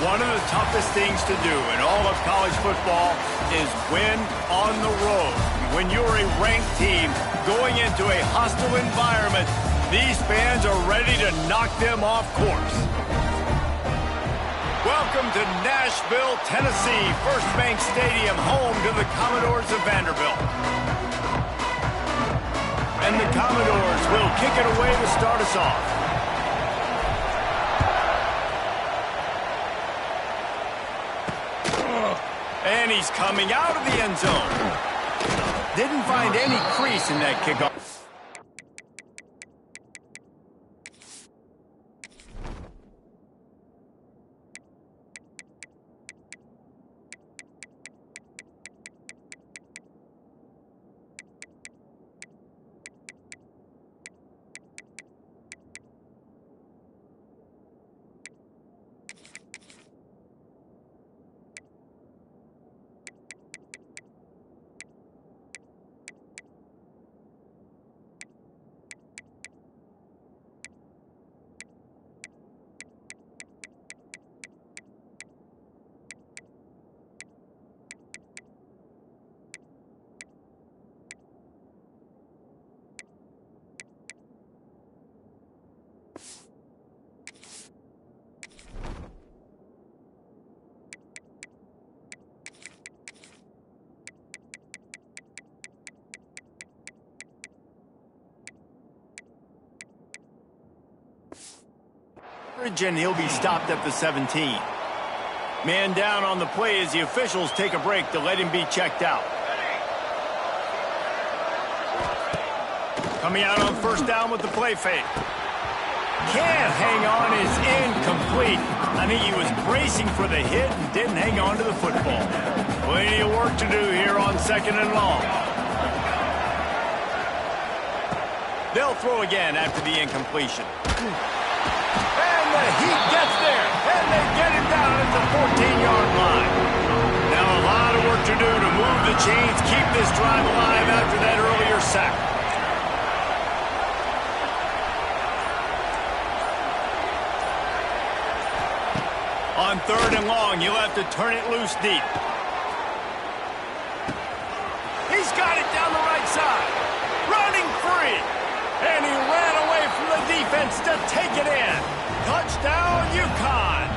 One of the toughest things to do in all of college football is win on the road. When you're a ranked team going into a hostile environment, these fans are ready to knock them off course. Welcome to Nashville, Tennessee, First Bank Stadium, home to the Commodores of Vanderbilt. And the Commodores will kick it away to start us off. And he's coming out of the end zone. Didn't find any crease in that kickoff. And he'll be stopped at the 17. Man down on the play as the officials take a break to let him be checked out. Coming out on first down with the play fake. Can't hang on, is incomplete. I think he was bracing for the hit and didn't hang on to the football. Plenty of work to do here on second and long. They'll throw again after the incompletion. The Heat gets there, and they get him down at the 14-yard line. Now a lot of work to do to move the chains, keep this drive alive after that earlier sack. On third and long, you'll have to turn it loose deep. He's got it down the right side, running free, and he ran away from the defense to take it in. Touchdown, UConn.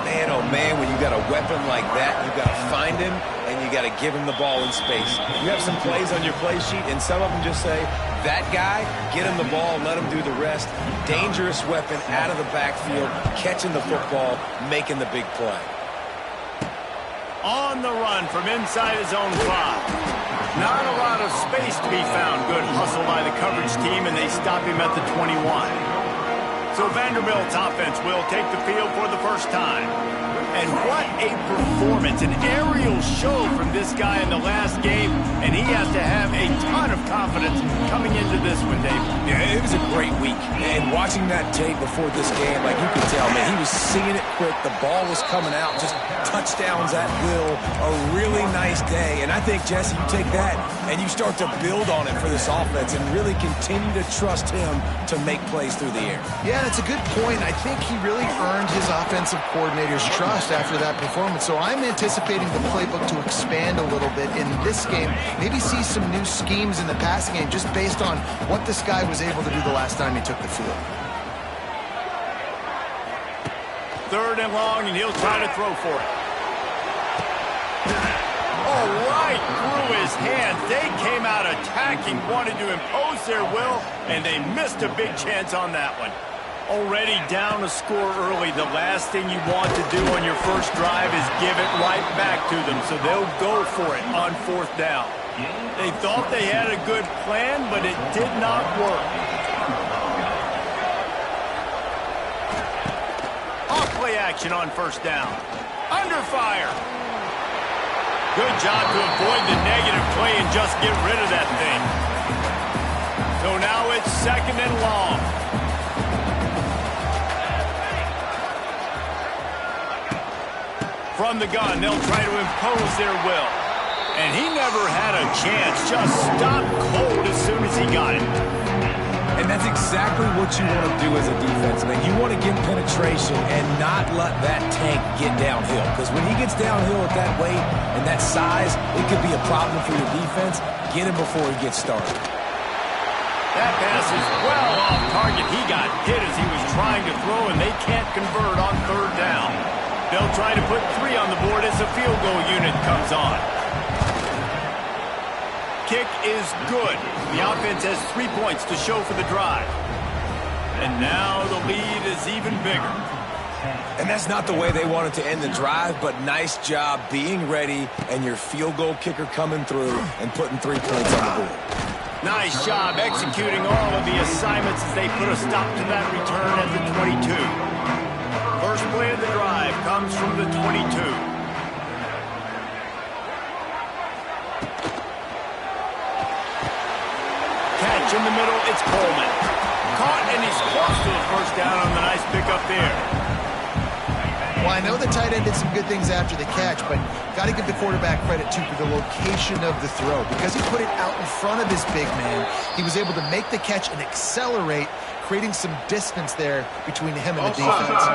Man, oh man, when you got a weapon like that, you got to find him, and you got to give him the ball in space. You have some plays on your play sheet, and some of them just say, that guy, get him the ball, let him do the rest. Dangerous weapon out of the backfield, catching the football, making the big play. On the run from inside his own 5. Not a lot of space to be found. Good hustle by the coverage team, and they stop him at the 21. So Vanderbilt's offense will take the field for the first time. And what a performance, an aerial show from this guy in the last game, and he has to have a ton of confidence coming into this one, Dave. Yeah, it was a great week. And watching that tape before this game, like you could tell, man, he was seeing it quick. The ball was coming out, just touchdowns at will. A really nice day. And I think, Jesse, you take that and you start to build on it for this offense and really continue to trust him to make plays through the air. Yeah, that's a good point. I think he really earned his offensive coordinator's trust after that performance. So I'm anticipating the playbook to expand a little bit in this game. Maybe see some new schemes in the passing game just based on what this guy was able to do the last time he took the field. Third and long, and he'll try to throw for it. Oh, right through his hands. They came out attacking, wanted to impose their will, and they missed a big chance on that one. Already down a score early. The last thing you want to do on your first drive is give it right back to them, so they'll go for it on fourth down. They thought they had a good plan, but it did not work. Off-play action on first down. Under fire. Good job to avoid the negative play and just get rid of that thing. So now it's second and long. From the gun, they'll try to impose their will. And he never had a chance. Just stopped cold as soon as he got it. And that's exactly what you want to do as a defense, man. You want to get penetration and not let that tank get downhill. Because when he gets downhill at that weight and that size, it could be a problem for your defense. Get him before he gets started. That pass is well off target. He got hit as he was trying to throw, and they can't convert on third down. They'll try to put 3 on the board as the field goal unit comes on. Kick is good. The offense has 3 points to show for the drive. And now the lead is even bigger. And that's not the way they wanted to end the drive, but nice job being ready and your field goal kicker coming through and putting 3 points on the board. Nice job executing all of the assignments as they put a stop to that return at the 22. First play of the drive comes from the 22. Catch in the middle, it's Coleman. Caught, and he's close to the first down on the nice pickup there. Well, I know the tight end did some good things after the catch, but got to give the quarterback credit, too, for the location of the throw. Because he put it out in front of his big man, he was able to make the catch and accelerate, creating some distance there between him and the defense.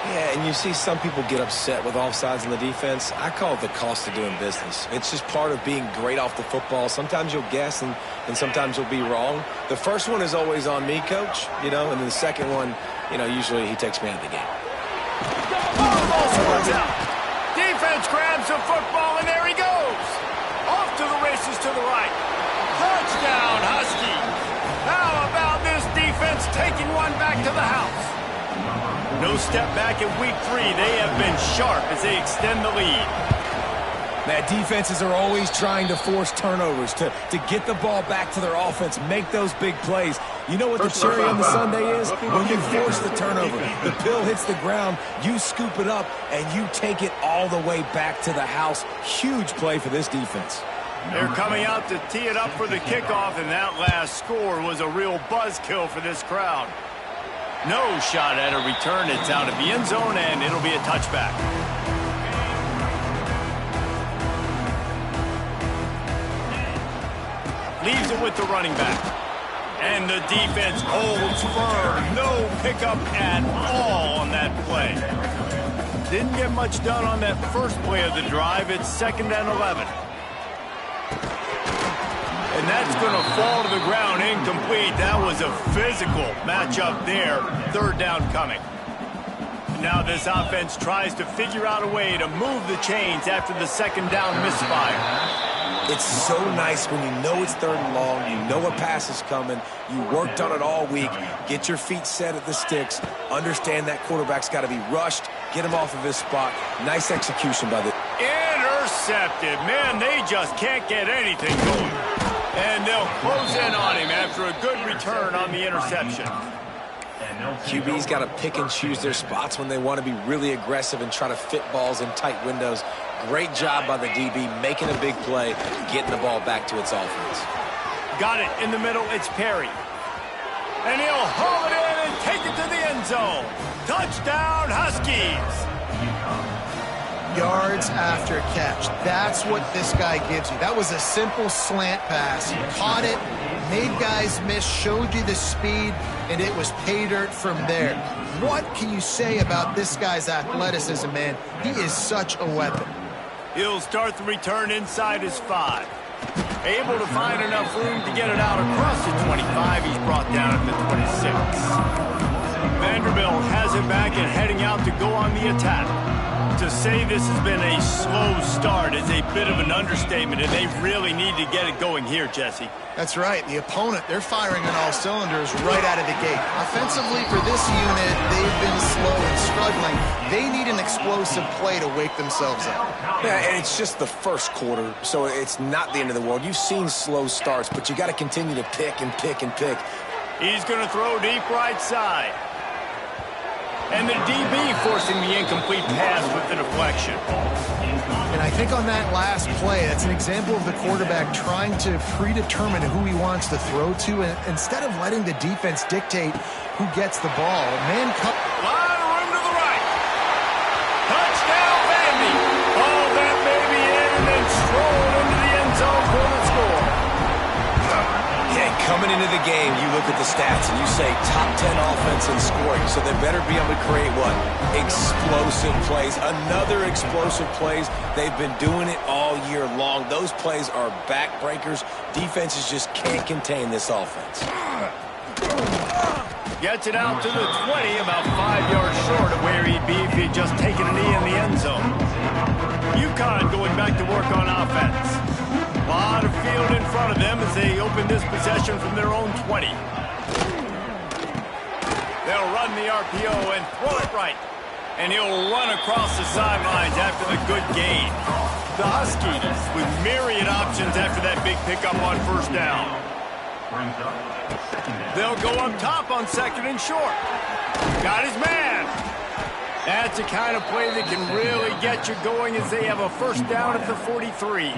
Yeah, and you see some people get upset with offsides in the defense. I call it the cost of doing business. It's just part of being great off the football. Sometimes you'll guess, and sometimes you'll be wrong. The first one is always on me, Coach, and then the second one, usually he takes me out of the game. Defense grabs the football, and there he goes. Off to the races to the right. Touchdown, Husky. How about this defense taking one back to the house? No step back in week 3. They have been sharp as they extend the lead. That defenses are always trying to force turnovers to get the ball back to their offense, make those big plays. You know what the cherry on the sundae is? When you force the turnover, the pill hits the ground, you scoop it up, and you take it all the way back to the house. Huge play for this defense. They're coming out to tee it up for the kickoff, and that last score was a real buzzkill for this crowd. No shot at a return. It's out of the end zone, and it'll be a touchback. Leaves it with the running back. And the defense holds firm. No pickup at all on that play. Didn't get much done on that first play of the drive. It's 2nd and 11. And that's going to fall to the ground incomplete. That was a physical matchup there. 3rd down coming. Now this offense tries to figure out a way to move the chains after the 2nd down misfire. It's so nice when you know it's 3rd and long, you know a pass is coming, you worked on it all week, get your feet set at the sticks, understand that quarterback's got to be rushed, get him off of his spot. Nice execution by the... Intercepted. Man, they just can't get anything going. And they'll close in on him after a good return on the interception. QB's got to pick and choose their spots when they want to be really aggressive and try to fit balls in tight windows. Great job by the DB making a big play, getting the ball back to its offense. Got it in the middle. It's Perry. And he'll haul it in and take it to the end zone. Touchdown, Huskies. Yards after catch. That's what this guy gives you. That was a simple slant pass. He caught it, made guys miss, showed you the speed, and it was pay dirt from there. What can you say about this guy's athleticism, man? He is such a weapon. He'll start the return inside his 5. Able to find enough room to get it out across the 25. He's brought down at the 26. Vanderbilt has it back and heading out to go on the attack. To say this has been a slow start is a bit of an understatement, and they really need to get it going here, Jesse. That's right. The opponent, they're firing on all cylinders right out of the gate. Offensively, for this unit, they've been slow and struggling. They need an explosive play to wake themselves up. Yeah, and it's just the first quarter, so it's not the end of the world. You've seen slow starts, but you got to continue to pick and pick and pick. He's going to throw deep right side. And the DB forcing the incomplete pass with the deflection. And I think on that last play, that's an example of the quarterback trying to predetermine who he wants to throw to, and instead of letting the defense dictate who gets the ball. Man, lot of room to the right. Touchdown, Vandy. Ball that baby in and then strolled into the end zone for the score. coming into the game, you look at the stats and you say top 10 offense in scoring, so they better be able to create what? Explosive plays. Another explosive plays. They've been doing it all year long. Those plays are backbreakers. Defenses just can't contain this offense. Gets it out to the 20, about 5 yards short of where he'd be if he'd just taken a knee in the end zone. UConn going back to work on offense. A lot of field in front of them as they open this possession from their own 20. They'll run the RPO and throw it right. And he'll run across the sidelines after the good gain. The Huskies with myriad options after that big pickup on first down. They'll go up top on second and short. Got his man. That's the kind of play that can really get you going as they have a first down at the 43.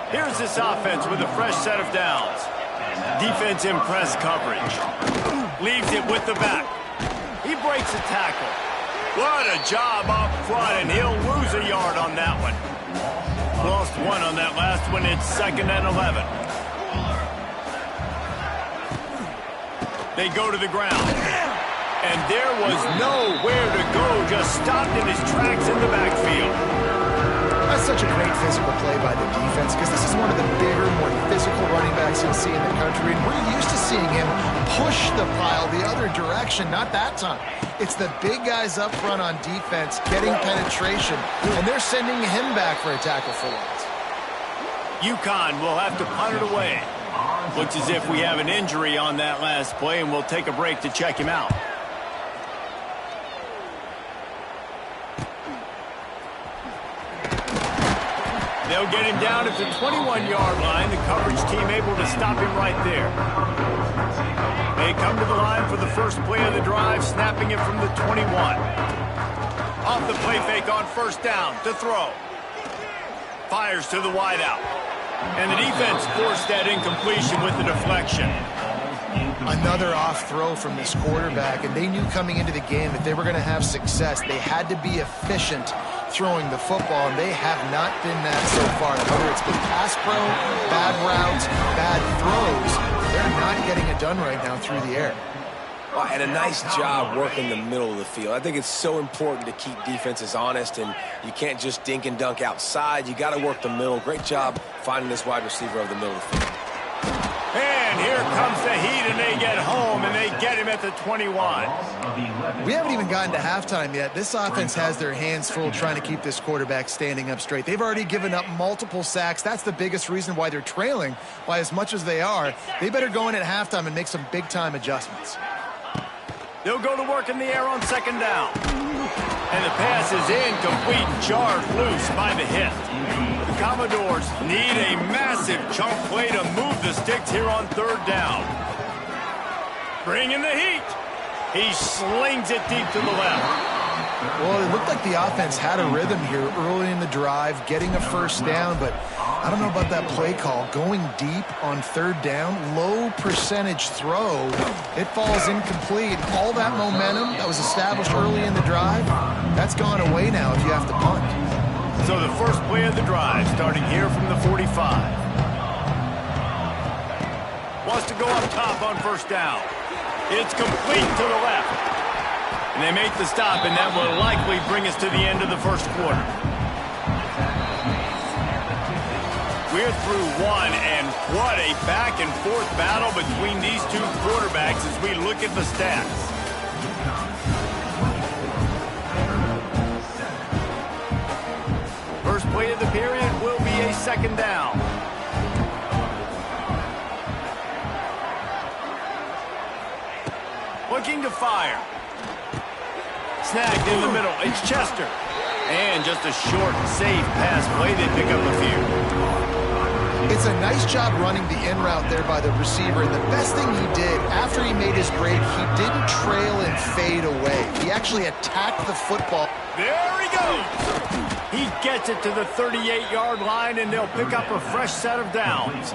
Here's this offense with a fresh set of downs. Defense in press coverage. Leaves it with the back. He breaks a tackle. What a job up front, and he'll lose a yard on that one. Lost one on that last one. It's 2nd and 11. They go to the ground. And there was nowhere to go, just stopped in his tracks in the backfield. That's such a great physical play by the defense because this is one of the bigger, more physical running backs you'll see in the country. And we're used to seeing him push the pile the other direction, not that time. It's the big guys up front on defense getting penetration, and they're sending him back for a tackle for loss. UConn will have to punt it away. Looks as if we have an injury on that last play, and we'll take a break to check him out. They'll get him down at the 21-yard line. The coverage team able to stop him right there. They come to the line for the first play of the drive, snapping it from the 21. Off the play fake on first down to throw. Fires to the wideout. And the defense forced that incompletion with the deflection. Another off throw from this quarterback, and they knew coming into the game that they were going to have success. They had to be efficient throwing the football, and they have not been that so far. Whether it's been pass pro, bad routes, bad throws, they're not getting it done right now through the air. And a nice job working the middle of the field. I think it's so important to keep defenses honest, and you can't just dink and dunk outside. You got to work the middle. Great job finding this wide receiver over the middle of the field. And here comes the heat, and they get home, and they get him at the 21. We haven't even gotten to halftime yet. This offense has their hands full trying to keep this quarterback standing up straight. They've already given up multiple sacks. That's the biggest reason why they're trailing by as much as they are. They better go in at halftime and make some big-time adjustments. They'll go to work in the air on second down. And the pass is incomplete, jarred loose by the hit. The Commodores need a massive chunk play to move the sticks here on third down. Bring in the heat. He slings it deep to the left. Well, it looked like the offense had a rhythm here early in the drive, getting a first down, but I don't know about that play call. Going deep on third down, low percentage throw, it falls incomplete. All that momentum that was established early in the drive, that's gone away now if you have to punt. So the first play of the drive, starting here from the 45. Wants to go up top on first down. It's complete to the left. And they make the stop, and that will likely bring us to the end of the first quarter. We're through one, and what a back-and-forth battle between these two quarterbacks as we look at the stats. First play of the period will be a second down. Looking to fire. Snagged in the middle. It's Chester. And just a short, safe pass play. They pick up a few. It's a nice job running the in route there by the receiver. And the best thing he did after he made his break, he didn't trail and fade away. He actually attacked the football. There he goes. He gets it to the 38-yard line, and they'll pick up a fresh set of downs.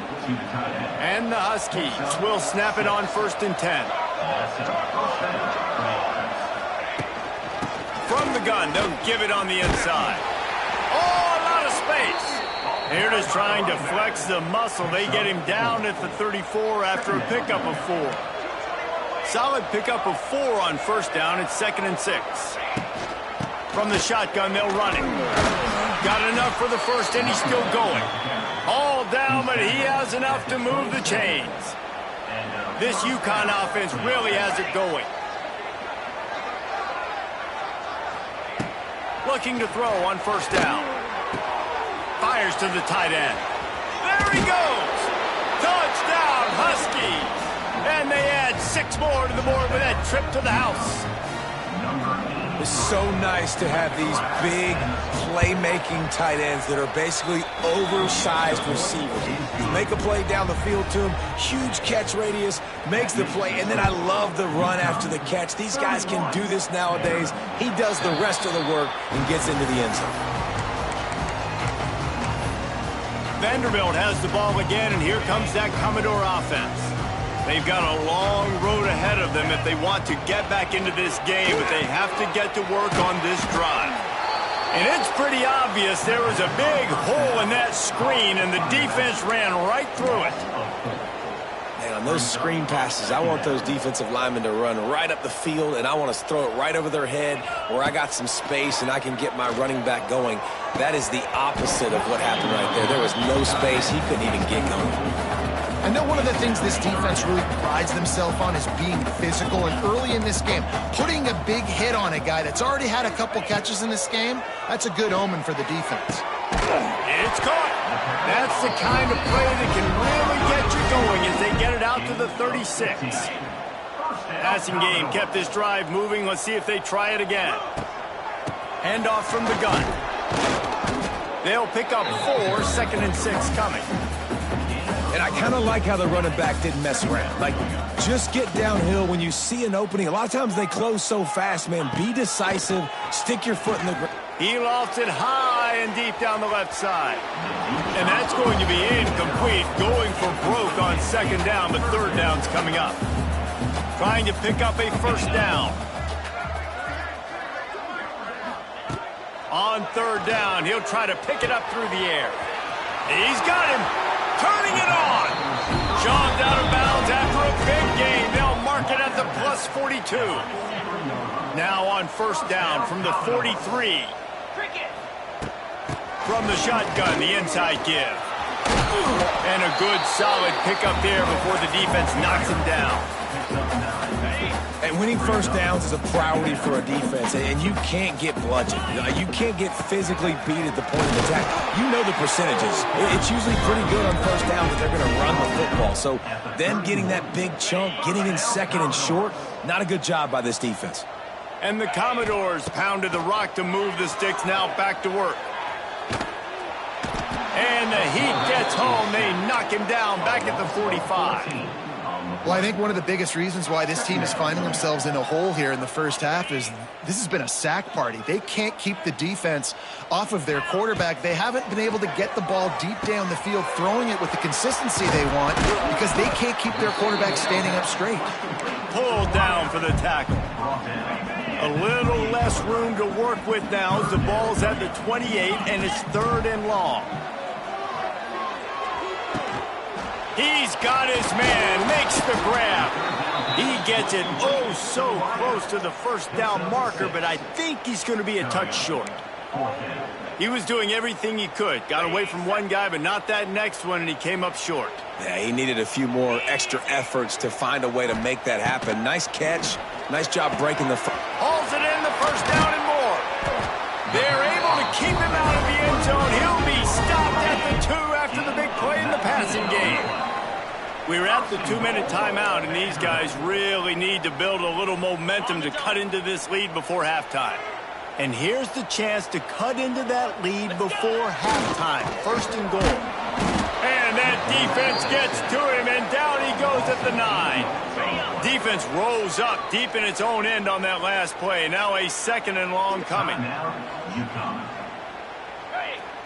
And the Huskies will snap it on 1st and 10. From the gun, they'll give it on the inside. Oh, a lot of space. They're just trying to flex the muscle. They get him down at the 34 after a pickup of 4. Solid pickup of 4 on first down. It's 2nd and 6. From the shotgun, they'll run it. Got enough for the first, and he's still going. All down, but he has enough to move the chains. This UConn offense really has it going. Looking to throw on first down. Fires to the tight end. There he goes! Touchdown, Huskies! And they add 6 more to the board with that trip to the house. It's so nice to have these big playmaking tight ends that are basically oversized receivers. You make a play down the field to him, huge catch radius, makes the play, and then I love the run after the catch. These guys can do this nowadays. He does the rest of the work and gets into the end zone. Vanderbilt has the ball again, and here comes that Commodore offense. They've got a long road ahead of them if they want to get back into this game, but they have to get to work on this drive. And it's pretty obvious there was a big hole in that screen, and the defense ran right through it. Man, on those screen passes, I want those defensive linemen to run right up the field, and I want to throw it right over their head where I got some space and I can get my running back going. That is the opposite of what happened right there. There was no space. He couldn't even get going. I know one of the things this defense really prides themselves on is being physical, and early in this game, putting a big hit on a guy that's already had a couple catches in this game, that's a good omen for the defense. It's caught. That's the kind of play that can really get you going as they get it out to the 36. Passing game kept this drive moving. Let's see if they try it again. Handoff from the gun. They'll pick up 4, 2nd and 6 coming. And I kind of like how the running back didn't mess around. Like, just get downhill when you see an opening. A lot of times they close so fast, man. Be decisive. Stick your foot in the ground. He lofts it high and deep down the left side. And that's going to be incomplete. Going for broke on 2nd down, but 3rd down's coming up. Trying to pick up a first down. On 3rd down, he'll try to pick it up through the air. He's got him. Turning it on. Jogged out of bounds after a big gain. They'll mark it at the plus 42. Now on first down from the 43. From the shotgun, the inside give. And a good solid pickup there before the defense knocks him down. And winning first downs is a priority for a defense, and you can't get bludgeoned. You can't get physically beat at the point of attack. You know the percentages. It's usually pretty good on first down that they're going to run the football. So them getting that big chunk, getting in 2nd and short, not a good job by this defense. And the Commodores pounded the rock to move the sticks, now back to work. And the heat gets home. They knock him down back at the 45. Well, I think one of the biggest reasons why this team is finding themselves in a hole here in the first half is this has been a sack party. They can't keep the defense off of their quarterback. They haven't been able to get the ball deep down the field, throwing it with the consistency they want because they can't keep their quarterback standing up straight. Pulled down for the tackle. A little less room to work with now as the ball's at the 28 and it's 3rd and long. He's got his man, makes the grab. He gets it oh so close to the first down marker, but I think he's going to be a touch short. He was doing everything he could. Got away from one guy, but not that next one, and he came up short. Yeah, he needed a few more extra efforts to find a way to make that happen. Nice catch. Nice job breaking the... Hauls it in, the first down and more. They're able to keep him out of the end zone. He'll be stopped at the 2 after the big play in the passing game. We're at the 2-minute timeout, and these guys really need to build a little momentum to cut into this lead before halftime. And here's the chance to cut into that lead before halftime. 1st and goal. And that defense gets to him, and down he goes at the 9. Defense rolls up deep in its own end on that last play. Now a 2nd and long coming.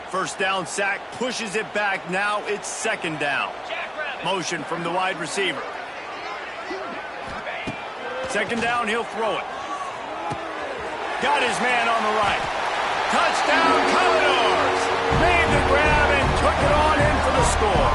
First down sack, pushes it back. Now it's 2nd down. Motion from the wide receiver. 2nd down, he'll throw it. Got his man on the right. Touchdown, Commodores! Made the grab and took it on in for the score.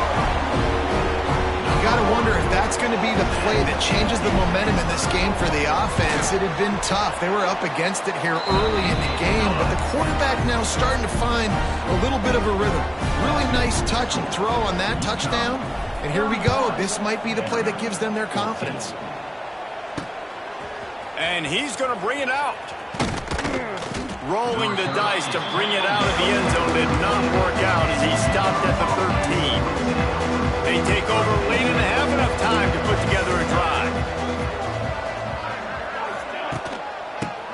You got to wonder if that's going to be the play that changes the momentum in this game for the offense. It had been tough. They were up against it here early in the game, but the quarterback now starting to find a little bit of a rhythm. Really nice touch and throw on that touchdown. And here we go. This might be the play that gives them their confidence. And he's going to bring it out. Rolling the dice to bring it out of the end zone did not work out as he stopped at the 13. They take over late and have enough time to put together a drive.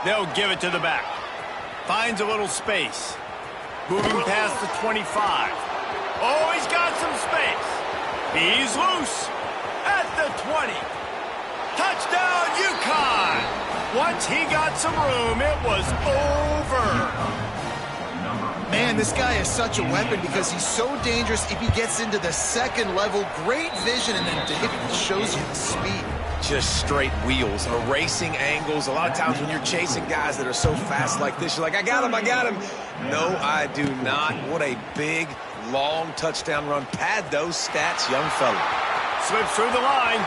They'll give it to the back. Finds a little space. Moving past the 25. Oh, he's got some space. He's loose at the 20. Touchdown, UConn! Once he got some room, it was over. Man, this guy is such a weapon because he's so dangerous if he gets into the second level. Great vision, and then David shows you the speed. Just straight wheels, erasing angles. A lot of times when you're chasing guys that are so fast like this, you're like, I got him, I got him. No, I do not. What a big, long touchdown run. Pad those stats, young fella. Slips through the line.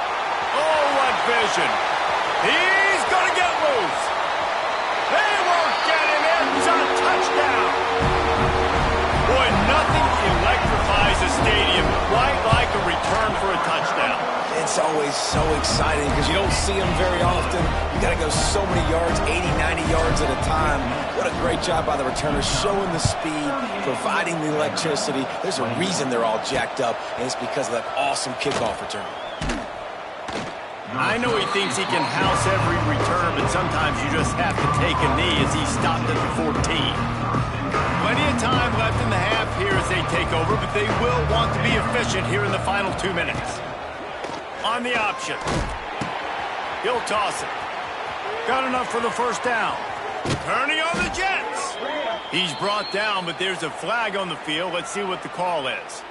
Oh, what vision. He's going to get loose. They won't get him. It's a touchdown. Boy, nothing electrifies a stadium quite like a return for a touchdown. It's always so exciting because you don't see them very often. You got to go so many yards, 80, 90 yards at a time. What a great job by the returners, showing the speed, providing the electricity. There's a reason they're all jacked up, and it's because of that awesome kickoff return. I know he thinks he can house every return, but sometimes you just have to take a knee as he stopped at the 14. Plenty of time left in the half here as they take over, but they will want to be efficient here in the final 2 minutes. On the option. He'll toss it. Got enough for the first down. Turning on the Jets. He's brought down, but there's a flag on the field. Let's see what the call is.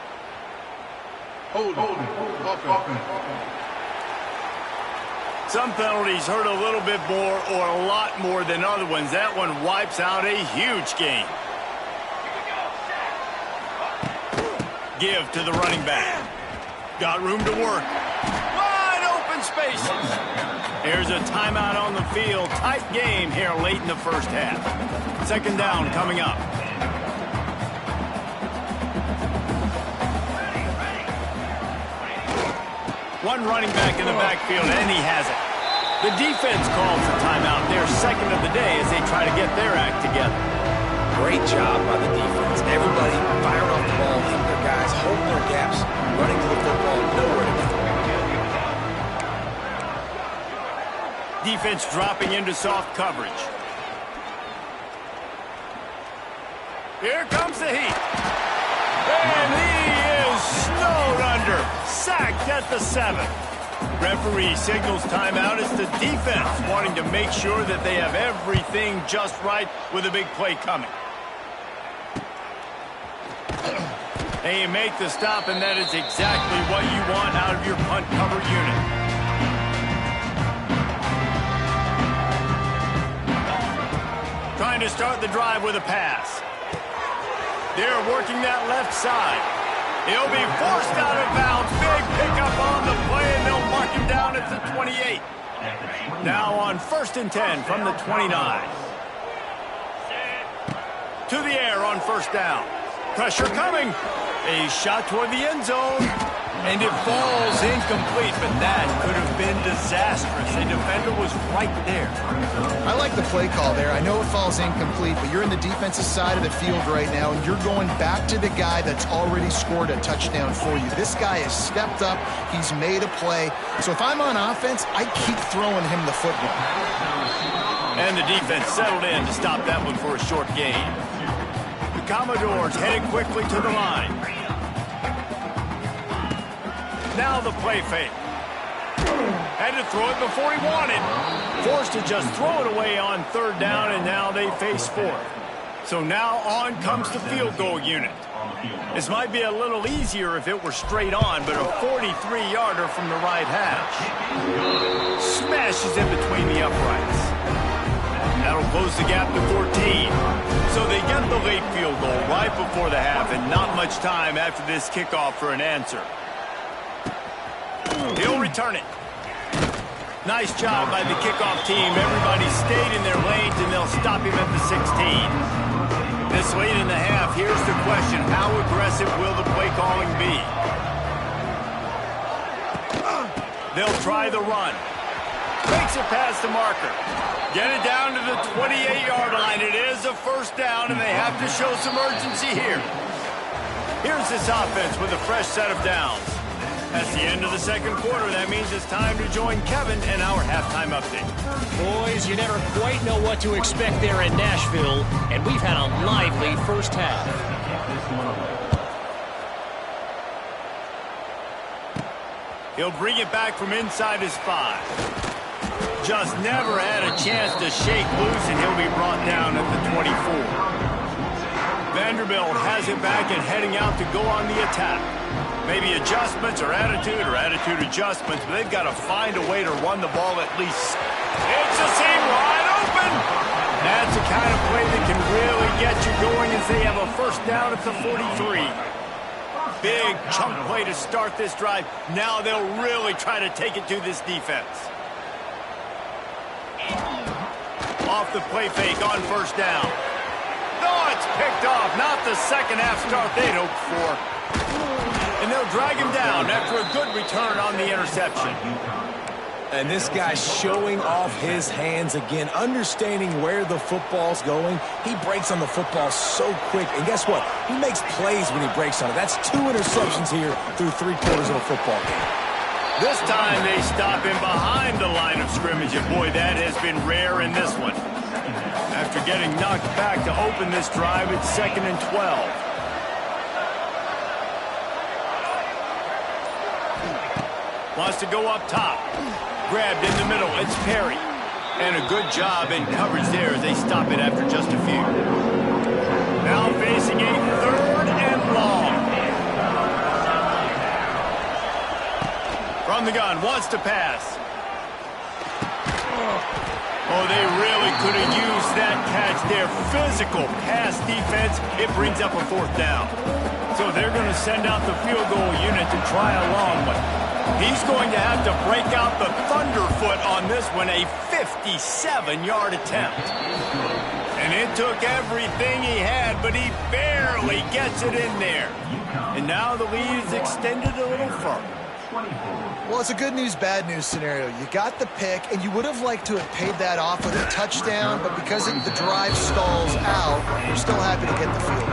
Hold it. Some penalties hurt a little bit more or a lot more than other ones. That one wipes out a huge game. Give to the running back. Got room to work. Wide open spaces. Here's a timeout on the field. Tight game here late in the first half. Second down coming up. One running back in the backfield, and he has it. The defense calls the timeout. Their second of the day as they try to get their act together. Great job by the defense. Everybody firing off the ball, hitting their guys, holding their gaps, running to the football, nowhere to go. Defense dropping into soft coverage. Here comes the heat. And he is snowed under. Sacked at the 7. Referee signals timeout. It's the defense wanting to make sure that they have everything just right with a big play coming. And you make the stop, and that is exactly what you want out of your punt cover unit. Trying to start the drive with a pass. They're working that left side. He'll be forced out of bounds. Big pickup on the play, and they'll mark him down at the 28. Now on 1st and 10 from the 29. To the air on first down. Pressure coming. A shot toward the end zone. And it falls incomplete, but that could have been disastrous. A defender was right there. I like the play call there. I know it falls incomplete, but you're in the defensive side of the field right now, and you're going back to the guy that's already scored a touchdown for you. This guy has stepped up. He's made a play. So if I'm on offense, I keep throwing him the football. And the defense settled in to stop that one for a short gain. The Commodores headed quickly to the line. Now the play fake. Had to throw it before he wanted. Forced to just throw it away on third down, and now they face fourth. So now on comes the field goal unit. This might be a little easier if it were straight on, but a 43-yarder from the right hash. Smashes in between the uprights. That'll That'll close the gap to 14. So they get the late field goal right before the half, and not much time after this kickoff for an answer. He'll return it. Nice job by the kickoff team. Everybody stayed in their lanes, and they'll stop him at the 16. This late in the half, here's the question. How aggressive will the play calling be? They'll try the run. Makes it past the marker. Get it down to the 28-yard line. It is a first down, and they have to show some urgency here. Here's this offense with a fresh set of downs. That's the end of the second quarter. That means it's time to join Kevin in our halftime update. Boys, you never quite know what to expect there in Nashville, and we've had a lively first half. He'll bring it back from inside his 5. Just never had a chance to shake loose, and he'll be brought down at the 24. Vanderbilt has it back and heading out to go on the attack. Maybe adjustments or attitude adjustments, but they've got to find a way to run the ball at least. It's a seam wide open. That's the kind of play that can really get you going as they have a first down at the 43. Big chunk play to start this drive. Now they'll really try to take it to this defense. Off the play fake on first down. No, it's picked off. Not the second half start they'd hoped for. And they'll drag him down after a good return on the interception. And this guy's showing off his hands again, understanding where the football's going. He breaks on the football so quick. And guess what? He makes plays when he breaks on it. That's 2 interceptions here through 3 quarters of a football game. This time they stop him behind the line of scrimmage, and boy, that has been rare in this one. After getting knocked back to open this drive, it's 2nd and 12. Wants to go up top. Grabbed in the middle. It's Perry. And a good job in coverage there as they stop it after just a few. Now facing a 3rd and long. From the gun, wants to pass. Oh, they really could have used that catch there. Physical pass defense. It brings up a 4th down. So they're going to send out the field goal unit to try a long one. He's going to have to break out the thunderfoot on this one, a 57-yard attempt. And it took everything he had, but he barely gets it in there. And now the lead is extended a little further. Well, it's a good news, bad news scenario. You got the pick, and you would have liked to have paid that off with a touchdown, but because the drive stalls out, you're still happy to get the field.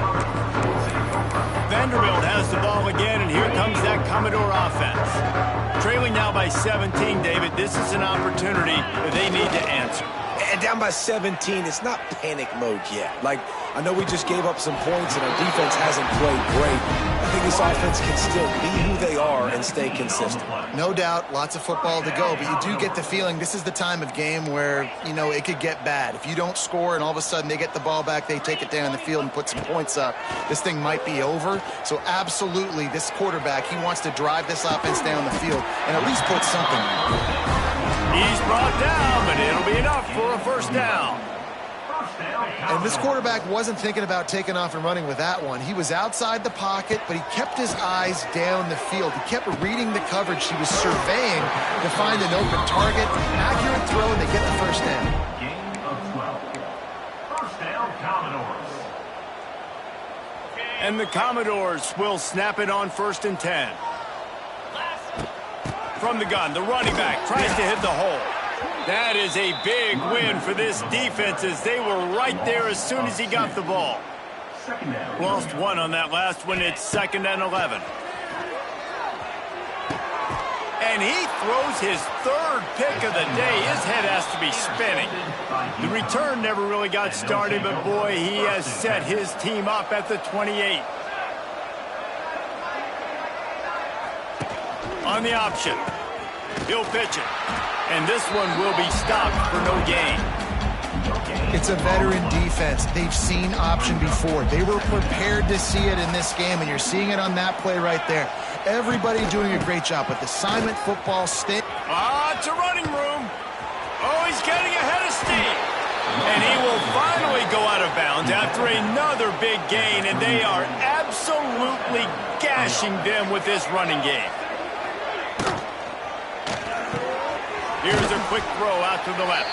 Vanderbilt has the ball again, and here comes that Commodore offense. Trailing now by 17, David. This is an opportunity that they need to answer. And down by 17, it's not panic mode yet. Like, I know we just gave up some points and our defense hasn't played great. I think this offense can still be who they are and stay consistent. No doubt, lots of football to go, but you do get the feeling this is the time of game where, you know, it could get bad. If you don't score and all of a sudden they get the ball back, they take it down the field and put some points up, this thing might be over. So absolutely, this quarterback, he wants to drive this offense down the field and at least put something in. He's brought down, but it'll be enough for a first down. And this quarterback wasn't thinking about taking off and running with that one. He was outside the pocket, but he kept his eyes down the field. He kept reading the coverage. He was surveying to find an open target. Accurate throw, and they get the first down. Gain of 12. First down, Commodores. And the Commodores will snap it on 1st and 10. From the gun, the running back tries to hit the hole. That is a big win for this defense as they were right there as soon as he got the ball. Lost 1 on that last one. It's 2nd and 11. And he throws his 3rd pick of the day. His head has to be spinning. The return never really got started, but boy, he has set his team up at the 28. On the option. He'll pitch it. And this one will be stopped for no gain. It's a veteran defense. They've seen option before. They were prepared to see it in this game, and you're seeing it on that play right there. Everybody doing a great job with assignment football. It's a running room. Oh, he's getting ahead of steam. And he downs after another big gain, and they are absolutely gashing them with this running game. Here's a quick throw out to the left.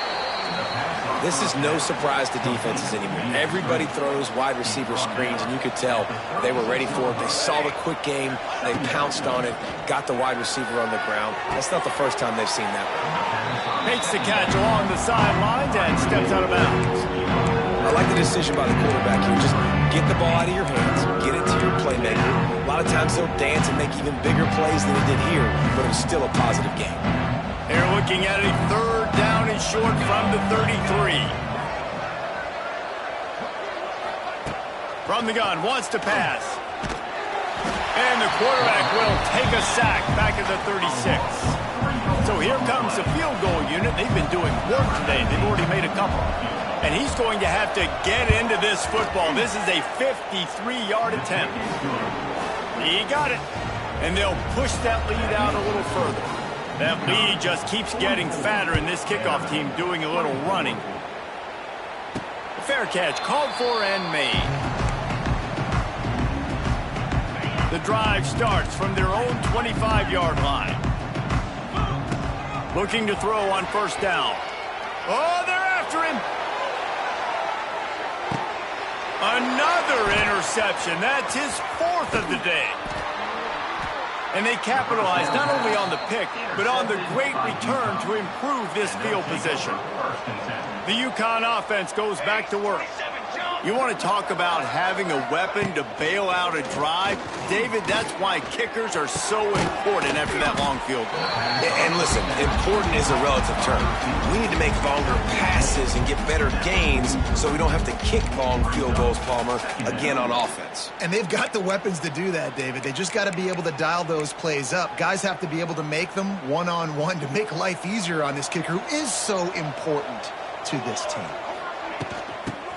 This is no surprise to defenses anymore. Everybody throws wide receiver screens, and you could tell they were ready for it. They saw the quick game. They pounced on it, got the wide receiver on the ground. That's not the first time they've seen that one. Makes the catch along the sidelines and steps out of bounds. I like the decision by the quarterback here. Just get the ball out of your hands, get it to your playmaker. A lot of times they'll dance and make even bigger plays than he did here, but it was still a positive game. They're looking at a third down and short from the 33. From the gun, wants to pass. And the quarterback will take a sack back at the 36. So here comes the field goal unit. They've been doing work today. They've already made a couple. And he's going to have to get into this football. This is a 53-yard attempt. He got it. And they'll push that lead out a little further. That lead just keeps getting fatter, and this kickoff team doing a little running. Fair catch called for and made. The drive starts from their own 25-yard line. Looking to throw on first down. Oh, they're after him. Another interception. That's his fourth of the day. And they capitalized not only on the pick, but on the great return to improve this field position. The UConn offense goes back to work. You want to talk about having a weapon to bail out a drive? David, that's why kickers are so important after that long field goal. And listen, important is a relative term. We need to make longer passes and get better gains so we don't have to kick long field goals, Palmer, again on offense. And they've got the weapons to do that, David. They just got to be able to dial those plays up. Guys have to be able to make them one-on-one to make life easier on this kicker who is so important to this team.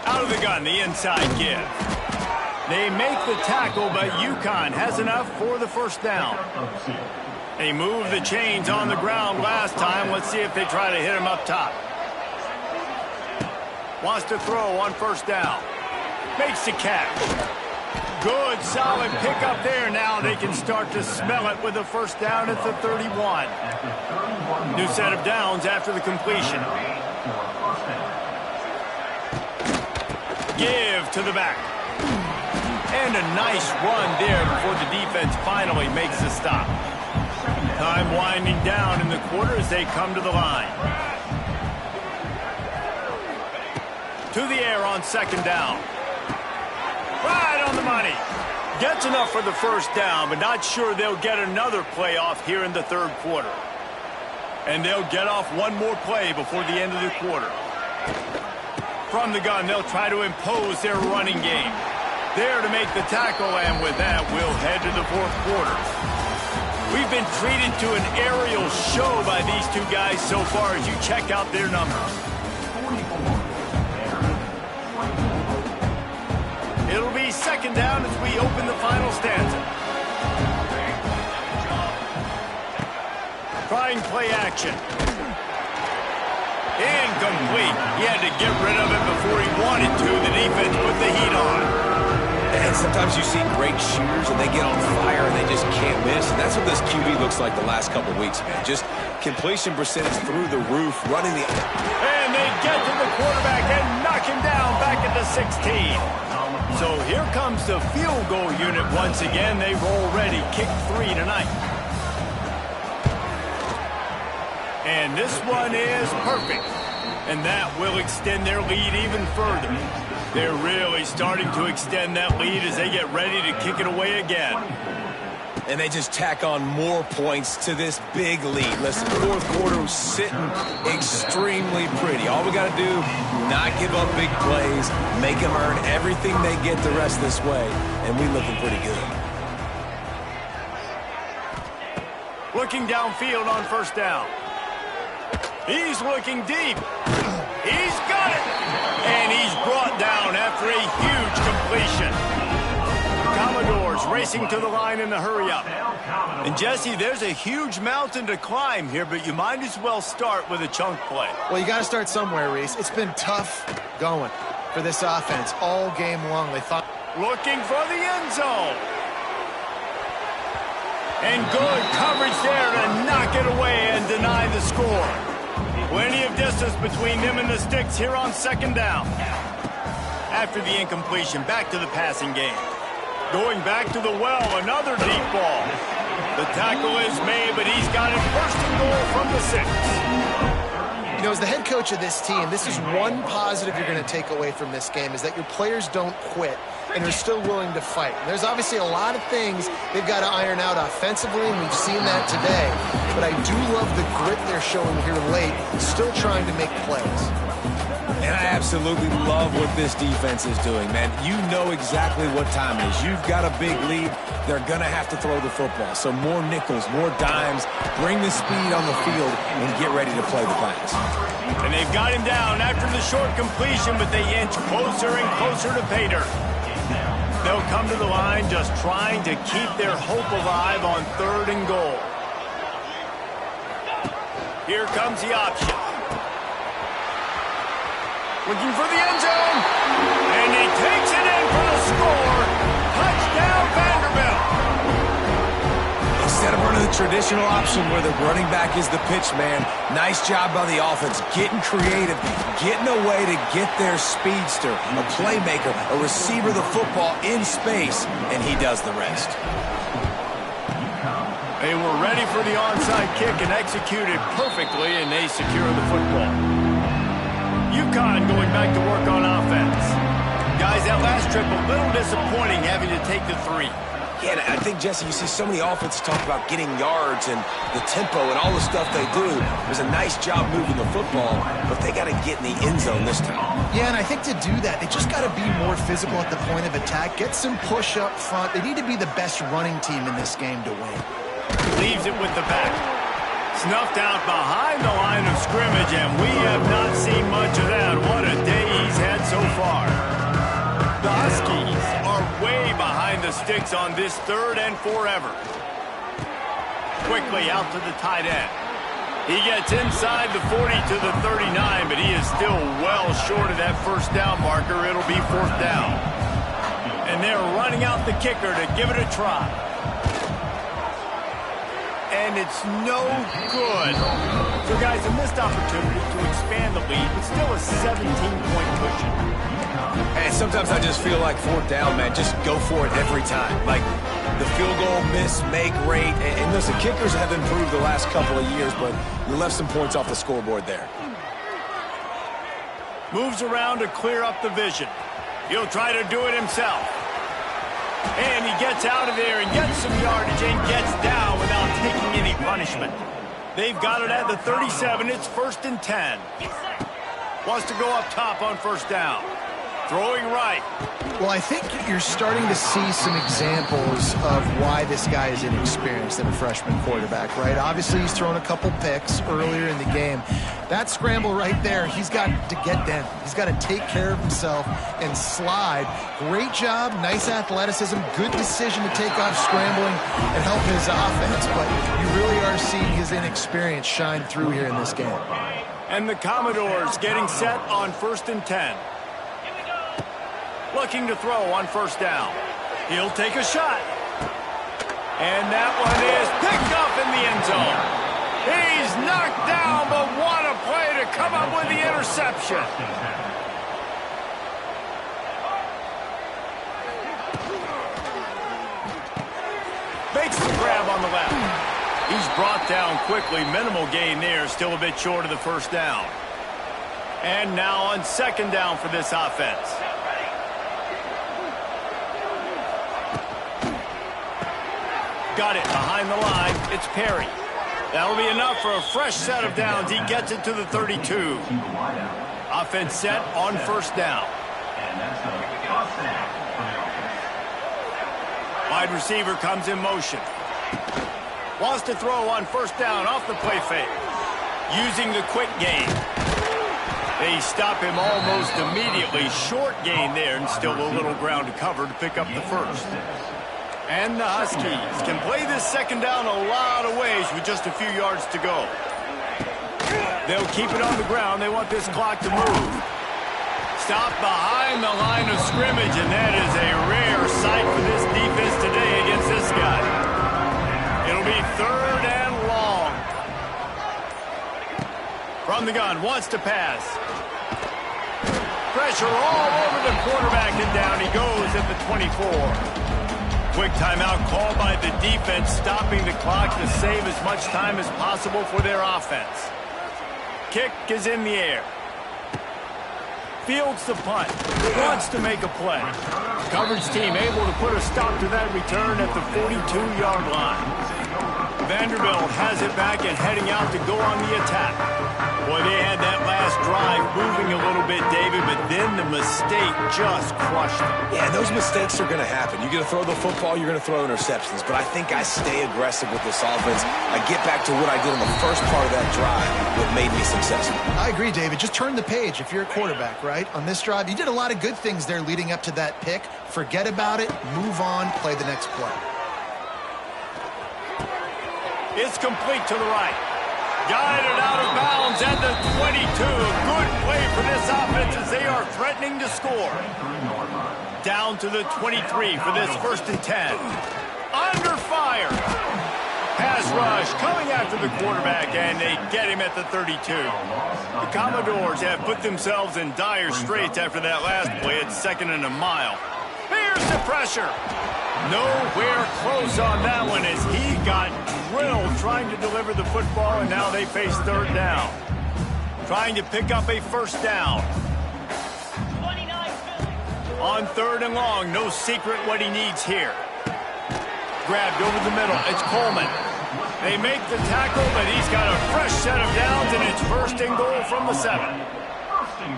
Out of the gun, the inside give. They make the tackle, but UConn has enough for the first down. They moved the chains on the ground last time. Let's see if they try to hit him up top. Wants to throw on first down. Makes the catch. Good, solid pickup there. Now they can start to smell it with a first down at the 31. New set of downs after the completion. Give to the back. And a nice run there before the defense finally makes the stop. Time winding down in the quarter as they come to the line. To the air on second down. Right on the money. Gets enough for the first down, but not sure they'll get another play off here in the third quarter. And they'll get off one more play before the end of the quarter. From the gun, they'll try to impose their running game. There to make the tackle, and with that, we'll head to the fourth quarter. We've been treated to an aerial show by these two guys so far as you check out their numbers. It'll be second down as we open the final stanza. Trying play action. Incomplete. He had to get rid of it before he wanted to. The defense put the heat on. And sometimes you see great shooters and they get on fire and they just can't miss. And that's what this QB looks like the last couple of weeks, man. Just completion percentage through the roof, running the... And they get to the quarterback and knock him down back at the 16. So here comes the field goal unit once again. They've already kicked 3 tonight. And this one is perfect. And that will extend their lead even further. They're really starting to extend that lead as they get ready to kick it away again. And they just tack on more points to this big lead. Listen, fourth quarter was sitting extremely pretty. All we got to do, not give up big plays, make them earn everything they get the rest this way, and we looking pretty good. Looking downfield on first down. He's looking deep. He's got it. And he's brought down after a huge completion. Commodores racing to the line in the hurry-up. And, Jesse, there's a huge mountain to climb here, but you might as well start with a chunk play. Well, you got to start somewhere, Reese. It's been tough going. for this offense all game long. They thought... Looking for the end zone. And good coverage there to knock it away and deny the score. Plenty of distance between them and the sticks here on second down. After the incompletion, back to the passing game. Going back to the well, another deep ball. The tackle is made, but he's got it first and goal from the 6. You know, as the head coach of this team, this is one positive you're going to take away from this game, is that your players don't quit and are still willing to fight. And there's obviously a lot of things they've got to iron out offensively, and we've seen that today. But I do love the grit they're showing here late, still trying to make plays. And I absolutely love what this defense is doing, man. You know exactly what time it is. You've got a big lead. They're going to have to throw the football. So more nickels, more dimes, bring the speed on the field, and get ready to play the pass. And they've got him down after the short completion, but they inch closer and closer to pay dirt. They'll come to the line just trying to keep their hope alive on 3rd and goal. Here comes the option. Looking for the end zone. And he takes it in for the score. Touchdown, Vanderbilt. Instead of running the traditional option where the running back is the pitch man, nice job by the offense, getting creative, getting a way to get their speedster, a playmaker, a receiver the football in space, and he does the rest. They were ready for the onside kick and executed perfectly, and they secure the football. UConn going back to work on offense. Guys, that last trip a little disappointing having to take the 3. Yeah, and I think, Jesse, you see so many offenses talk about getting yards and the tempo and all the stuff they do. It was a nice job moving the football, but they got to get in the end zone this time. Yeah, and I think to do that, they just got to be more physical at the point of attack, get some push up front. They need to be the best running team in this game to win. Leaves it with the back. Snuffed out behind the line of scrimmage, and we have not seen much of that. What a day he's had so far. The Huskies are way behind the sticks on this 3rd and forever. Quickly out to the tight end. He gets inside the 40 to the 39, but he is still well short of that first down marker. It'll be 4th down. And they're running out the kicker to give it a try. And it's no good. So, guys, a missed opportunity to expand the lead, but still a 17-point cushion. And sometimes I just feel like 4th down, man, just go for it every time. Like the field goal miss, make rate. And listen, kickers have improved the last couple of years, but you left some points off the scoreboard there. Moves around to clear up the vision. He'll try to do it himself. And he gets out of there and gets some yardage and gets down without taking any punishment. They've got it at the 37. It's 1st and 10. Wants to go up top on 1st down. Throwing right. Well, I think you're starting to see some examples of why this guy is inexperienced in a freshman quarterback, right? Obviously, he's thrown a couple picks earlier in the game. That scramble right there, he's got to get down. He's got to take care of himself and slide. Great job, nice athleticism, good decision to take off scrambling and help his offense, but you really are seeing his inexperience shine through here in this game. And the Commodores getting set on 1st and 10. Looking to throw on 1st down. He'll take a shot. And that one is picked up in the end zone. He's knocked down, but what a play to come up with the interception. Makes the grab on the left. He's brought down quickly. Minimal gain there. Still a bit short of the 1st down. And now on 2nd down for this offense. Got it behind the line. It's Perry. That'll be enough for a fresh set of downs. He gets it to the 32. Offense set on 1st down. Wide receiver comes in motion. Wants to throw on 1st down off the play fake. Using the quick game. They stop him almost immediately. Short gain there, and still a little ground to cover to pick up the 1st. And the Huskies can play this 2nd down a lot of ways with just a few yards to go. They'll keep it on the ground. They want this clock to move. stop behind the line of scrimmage, and that is a rare sight for this defense today against this guy. It'll be 3rd and long. From the gun, wants to pass. Pressure all over the quarterback, and down he goes at the 24. Quick timeout called by the defense, stopping the clock to save as much time as possible for their offense. Kick is in the air. Fields the punt. Wants to make a play. Coverage team able to put a stop to that return at the 42-yard line. Vanderbilt has it back and heading out to go on the attack. Boy, they had that last drive moving a little bit, David, but then the mistake just crushed them. Yeah, those mistakes are going to happen. You're going to throw the football, you're going to throw interceptions, but I think I stay aggressive with this offense. I get back to what I did in the first part of that drive, what made me successful. I agree, David. Just turn the page if you're a quarterback, right? On this drive, you did a lot of good things there leading up to that pick. Forget about it, move on, play the next play. It's complete to the right. Guided out of bounds at the 22. Good play for this offense as they are threatening to score. Down to the 23 for this 1st and 10. Under fire. Pass rush coming after the quarterback, and they get him at the 32. The Commodores have put themselves in dire straits after that last play at 2nd and a mile. Here's the pressure. Nowhere close on that one as he got drilled trying to deliver the football, and now they face 3rd down. Trying to pick up a 1st down. On 3rd and long, no secret what he needs here. Grabbed over the middle. It's Coleman. They make the tackle, but he's got a fresh set of downs, and it's 1st and goal from the 7.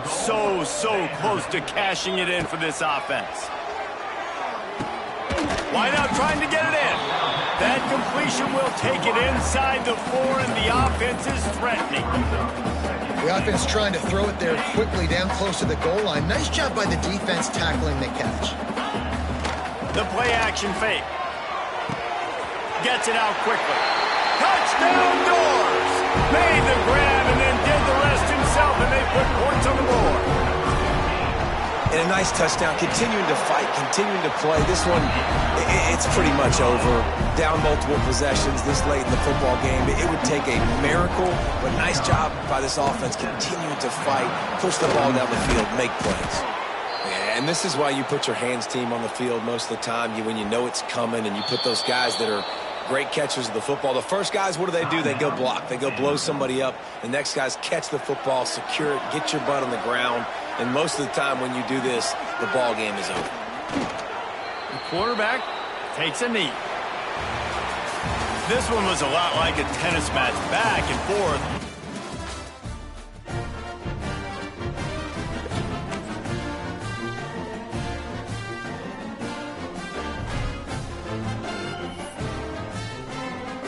So close to cashing it in for this offense. Wide out trying to get it in. That completion will take it inside the 4, and the offense is threatening. The offense trying to throw it there quickly down close to the goal line. Nice job by the defense tackling the catch. The play action fake. Gets it out quickly. Touchdown Doors! Made the grab and then did the rest himself, and they put points on the board. And a nice touchdown, continuing to fight, continuing to play. This one, it's pretty much over. Down multiple possessions this late in the football game. It would take a miracle, but nice job by this offense continuing to fight, push the ball down the field, make plays. And this is why you put your hands team on the field most of the time, when you know it's coming, and you put those guys that are great catchers of the football. The first guys, what do? They go block. They go blow somebody up. The next guys catch the football, secure it, get your butt on the ground. And most of the time when you do this, the ball game is over. The quarterback takes a knee. This one was a lot like a tennis match, back and forth.